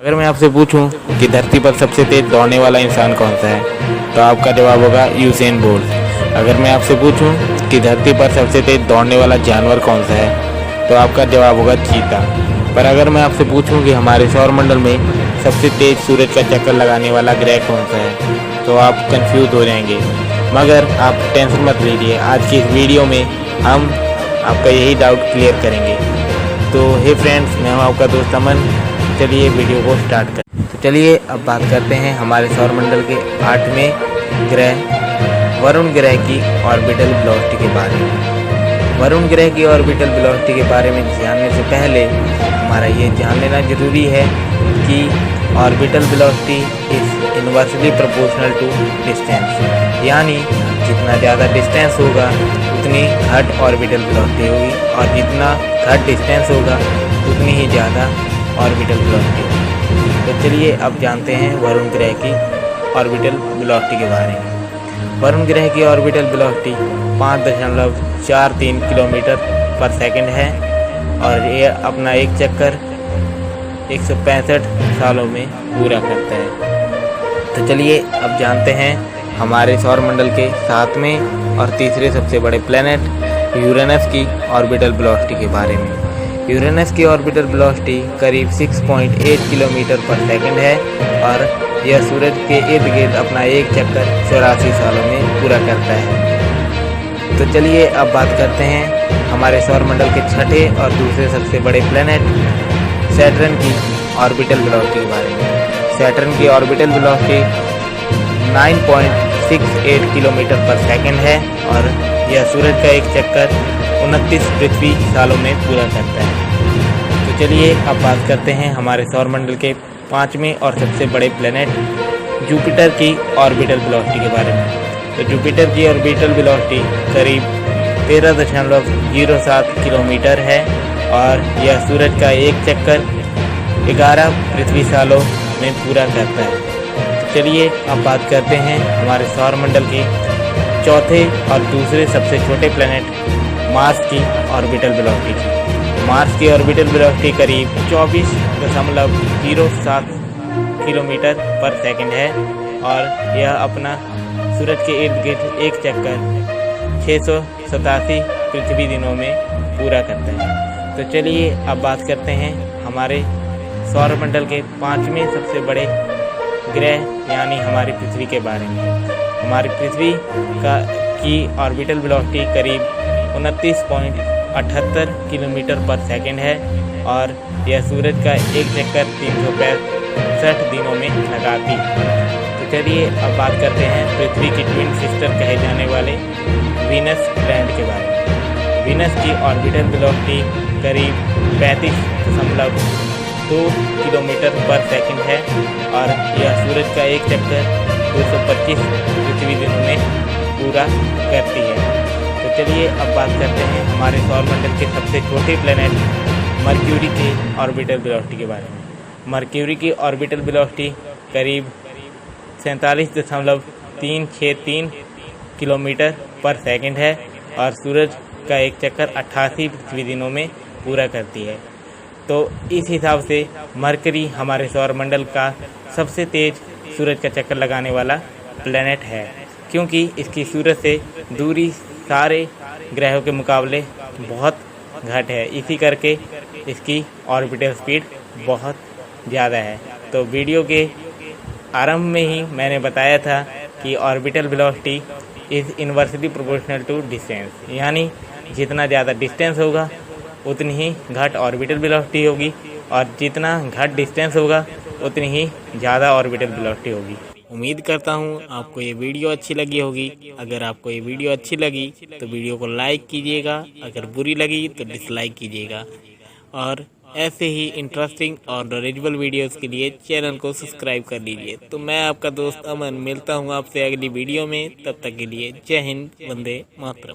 अगर मैं आपसे पूछूं कि धरती पर सबसे तेज दौड़ने वाला इंसान कौन सा है तो आपका जवाब होगा यूसेन बोल्ट। अगर मैं आपसे पूछूं कि धरती पर सबसे तेज दौड़ने वाला जानवर कौन सा है तो आपका जवाब होगा चीता। पर अगर मैं आपसे पूछूं कि हमारे सौरमंडल में सबसे तेज सूरज का चक्कर लगाने वाला ग्रह कौन सा है तो आप कंफ्यूज हो जाएंगे। मगर आप टेंशन मत लीजिए, आज की इस वीडियो में हम आपका यही डाउट क्लियर करेंगे। तो हे फ्रेंड्स, मैं हूं आपका दोस्त अमन। चलिए वीडियो को स्टार्ट करें। तो चलिए अब बात करते हैं हमारे सौरमंडल के 8वें ग्रह वरुण ग्रह की ऑर्बिटल वेलोसिटी के बारे में। वरुण ग्रह की ऑर्बिटल वेलोसिटी के बारे में जानने से पहले हमारा ये जान लेना जरूरी है कि orbital velocity is inversely proportional to distance, यानी जितना ज़्यादा डिस्टेंस होगा उतनी घट ऑर्बिटल वेलोसिटी होगी और जितना घट डिस्टेंस होगा उतनी ही ज़्यादा ऑर्बिटल वेलोसिटी होगी। तो चलिए अब जानते हैं वरुण ग्रह की ऑर्बिटल वेलोसिटी के बारे में। वरुण ग्रह की ऑर्बिटल वेलोसिटी 5.43 किलोमीटर पर सेकंड है और ये अपना एक चक्कर 165 सालों में पूरा करता है। तो चलिए अब जानते हैं हमारे सौरमंडल के 7वें और तीसरे सबसे बड़े प्लैनेट यूरेनस की ऑर्बिटल वेलोसिटी के बारे में। यूरेनस की ऑर्बिटल वेलोसिटी करीब 6.8 किलोमीटर पर सेकंड है और यह सूरज के इर्द गिर्द अपना एक चक्कर 84 सालों में पूरा करता है। तो चलिए अब बात करते हैं हमारे सौरमंडल के छठे और दूसरे सबसे बड़े प्लैनेट सैटर्न की ऑर्बिटल वेलोसिटी के बारे में। सैटर्न की ऑर्बिटल वेलोसिटी 9.68 किलोमीटर पर सेकंड है और यह सूरज का एक चक्कर 29 पृथ्वी सालों में पूरा करता है। तो चलिए अब बात करते हैं हमारे सौरमंडल के 5वें और सबसे बड़े प्लैनेट जुपिटर की ऑर्बिटल वेलोसिटी के बारे में। तो जुपिटर की ऑर्बिटल वेलोसिटी करीब 13.07 किलोमीटर है और यह सूरज का एक चक्कर 11 पृथ्वी सालों में पूरा करता है। तो चलिए अब बात करते हैं हमारे सौरमंडल के चौथे और दूसरे सबसे छोटे प्लैनेट मार्स की ऑर्बिटल वेलोसिटी की। मार्स की ऑर्बिटल वेलोसिटी करीब 24.07 किलोमीटर पर सेकंड है और यह अपना सूरज के इर्द गिर्द एक चक्कर 687 पृथ्वी दिनों में पूरा करता है। तो चलिए अब बात करते हैं हमारे सौरमंडल के 5वें सबसे बड़े ग्रह यानी हमारी पृथ्वी के बारे में। हमारी पृथ्वी की ऑर्बिटल वेलोसिटी करीब 29.78 किलोमीटर पर सेकंड है और यह सूरज का एक चक्कर 365 दिनों में लगाती है। तो चलिए अब बात करते हैं पृथ्वी की ट्विन सिस्टर कहे जाने वाले वीनस प्लैनेट के बारे में। वीनस की ऑर्बिटल वेलोसिटी करीब 35.2 किलोमीटर पर सेकंड है और यह सूरज का एक चक्कर 225 पृथ्वी दिनों में पूरा करती है। तो चलिए अब बात करते हैं हमारे सौरमंडल के सबसे छोटे प्लैनेट मर्क्यूरी के ऑर्बिटल वेलोसिटी के बारे में। मर्क्यूरी की ऑर्बिटल वेलोसिटी करीब 47.363 किलोमीटर पर सेकंड है और सूरज का एक चक्कर 88 पृथ्वी दिनों में पूरा करती है। तो इस हिसाब से मरकरी हमारे सौरमंडल का सबसे तेज सूरज का चक्कर लगाने वाला प्लैनेट है, क्योंकि इसकी सूरज से दूरी सारे ग्रहों के मुकाबले बहुत घट है। इसी करके इसकी ऑर्बिटल स्पीड बहुत ज़्यादा है। तो वीडियो के आरंभ में ही मैंने बताया था कि orbital velocity is inversely proportional to distance, यानी जितना ज़्यादा डिस्टेंस होगा उतनी ही घट ऑर्बिटल वेलोसिटी होगी और जितना घट डिस्टेंस होगा उतनी ही ज़्यादा ऑर्बिटल वेलोसिटी होगी। उम्मीद करता हूँ आपको ये वीडियो अच्छी लगी होगी। अगर आपको ये वीडियो अच्छी लगी तो वीडियो को लाइक कीजिएगा, अगर बुरी लगी तो डिसलाइक कीजिएगा और ऐसे ही इंटरेस्टिंग और नॉलेजेबल वीडियोस के लिए चैनल को सब्सक्राइब कर लीजिए। तो मैं आपका दोस्त अमन मिलता हूँ आपसे अगली वीडियो में। तब तक के लिए जय हिंद, वंदे मातरम।